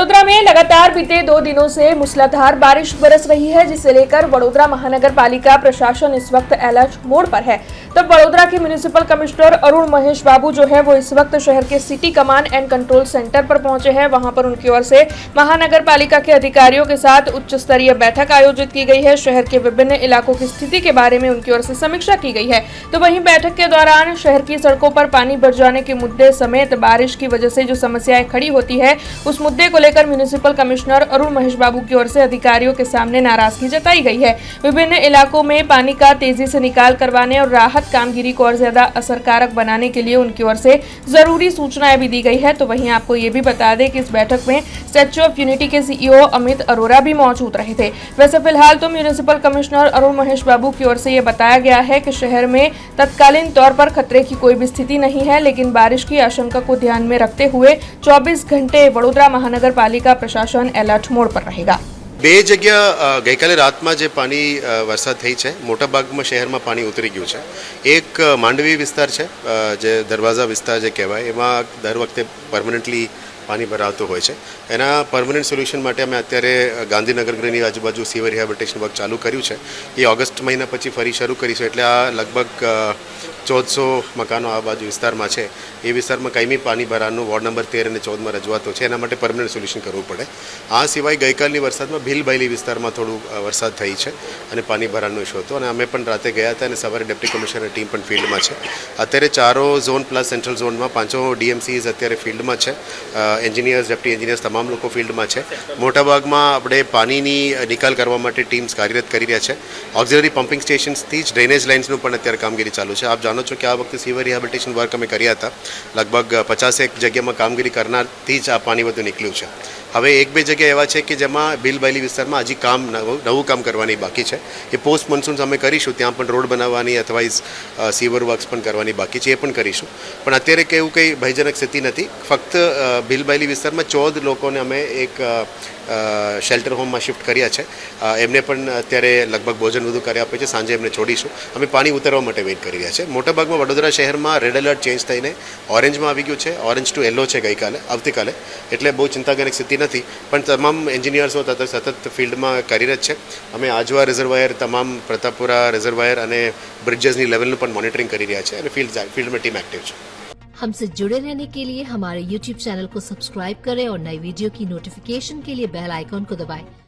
वडोदरा में लगातार बीते 2 दिनों से मूसलाधार बारिश बरस रही है, जिसे लेकर वडोदरा महानगर पालिका प्रशासन इस वक्त अलर्ट मोड पर है। तब वडोदरा के म्युनिसिपल कमिश्नर अरुण महेश बाबू जो है वो इस वक्त शहर के city command and control centre पर पहुंचे हैं। वहां पर उनकी ओर से महानगर पालिका के अधिकारियों के साथ उच्च स्तरीय बैठक आयोजित की गई है। शहर के विभिन्न इलाकों की स्थिति के बारे में उनकी ओर से समीक्षा की गई है। तो वहीं बैठक के दौरान शहर की सड़कों पर पानी भर जाने के मुद्दे समेत बारिश की वजह से जो समस्याएं खड़ी होती है, उस मुद्दे को लेकर म्युनिसिपल कमिश्नर अरुण महेश बाबू की ओर से अधिकारियों के सामने नाराजगी जताई गई है। विभिन्न इलाकों में पानी का तेजी से निकाल करवाने और राहत कामगिरी को और ज्यादा असरकारक बनाने के लिए उनकी ओर से जरूरी सूचनाएं भी दी गई है। तो वहीं आपको ये भी बता दें कि इस बैठक में स्टैच्यू ऑफ यूनिटी के सीईओ अमित अरोरा भी मौजूद रहे थे। वैसे फिलहाल तो म्युनिसिपल कमिश्नर अरुण महेश बाबू की ओर से ये बताया गया है कि शहर में तत्कालीन तौर पर खतरे की कोई भी स्थिति नहीं है, लेकिन बारिश की आशंका को ध्यान में रखते हुए 24 घंटे वडोदरा महानगर पालिका प्रशासन एलर्ट मोड पर रहेगा। બે જગ્યા ગઈકાલે રાતમાં જે પાણી વરસાદ થઈ છે, મોટાભાગમાં શહેરમાં પાણી ઉતરી ગયું છે। એક માંડવી વિસ્તાર છે, જે દરવાજા વિસ્તાર જે કહેવાય, એમાં દર વખતે પરમનન્ટલી પાણી ભરાતું હોય છે। એના પરમનન્ટ સોલ્યુશન માટે અમે અત્યારે ગાંધીનગરની આજુબાજુ સીવર રિહેબિલિટેશન વર્ક ચાલુ કર્યું છે। એ ઓગસ્ટ મહિના પછી ફરી શરૂ કરીશું, એટલે આ લગભગ 1400 મકાનો આ બાજુ વિસ્તારમાં છે। એ વિસ્તારમાં કાયમી પાણી ભરાવાનું વોર્ડ નંબર 13 અને 14માં રજૂઆતો છે, એના માટે પરમનન્ટ સોલ્યુશન કરવું પડે। આ સિવાય ગઈકાલની વરસાદમાં ભીલબાયલી વિસ્તારમાં થોડું વરસાદ થઈ છે અને પાણી ભરાવાનો ઇસ્યુ હતો, અને અમે પણ રાતે ગયા હતા અને સવારે ડેપ્ટી કમિશનર ટીમ પણ ફિલ્ડમાં છે। અત્યારે 4 ઝોન પ્લસ સેન્ટ્રલ ઝોનમાં 5 ડીએમસીઝ અત્યારે ફિલ્ડમાં છે। એન્જિનિયર્સ, ડેપ્ટી એન્જિનિયર્સ તમામ લોકો ફિલ્ડમાં છે। મોટાભાગમાં આપણે પાણીની નિકાલ કરવા માટે ટીમ્સ કાર્યરત કરી રહ્યા છે। ઓક્સિલરી પમ્પિંગ સ્ટેશન્સથી જ ડ્રેનેજ લાઇન્સનું પણ અત્યારે કામગીરી ચાલુ છે। આપ જાણો છો કે આ વખતે સીવર રિહેબિલિટેશન વર્ક અમે કર્યા હતા, લગભગ 50 જગ્યામાં કામગીરી કરનારથી જ આ પાણી બધું નીકળ્યું છે। હવે 1-2 જગ્યા એવા છે કે જેમાં ભીલબાયલી વિસ્તારમાં હજી કામ નવું કામ કરવાની બાકી છે। એ પોસ્ટ મોન્સૂન્સ અમે કરીશું, ત્યાં પણ રોડ બનાવવાની અથવા સીવર વર્ક્સ પણ કરવાની બાકી છે, એ પણ કરીશું। પણ અત્યારે કેવું કંઈ ભયજનક સ્થિતિ નથી। ફક્ત ભીલબાયલી વિસ્તારમાં 14 લોકોને અમે એક શેલ્ટર હોમમાં શિફ્ટ કર્યા છે। એમને પણ અત્યારે લગભગ ભોજન વધુ કરી આપે છે, સાંજે એમને છોડીશું। અમે પાણી ઉતરવા માટે વેઇટ કરી રહ્યા છે। મોટાભાગમાં વડોદરા શહેરમાં રેડ એલર્ટ ચેન્જ થઈને ઓરેન્જમાં આવી ગયું છે, ઓરેન્જ ટુ યલો છે આવતીકાલે, એટલે બહુ ચિંતાજનક સ્થિતિ નથી। પણ તમામ એન્જિનિયર્સો સતત ફિલ્ડમાં કાર્યરત છે। અમે આજવા રિઝર્વાયર, તમામ પ્રતાપપુરા રિઝર્વાયર અને બ્રિજેસની લેવલનું પણ મોનિટરિંગ કરી રહ્યા છે, અને ફિલ્ડમાં ટીમ एक्टिव છે। हमसे जुड़े रहने के लिए हमारे YouTube चैनल को सब्सक्राइब करें और नई वीडियो की नोटिफिकेशन के लिए बेल आइकॉन को दबाएं।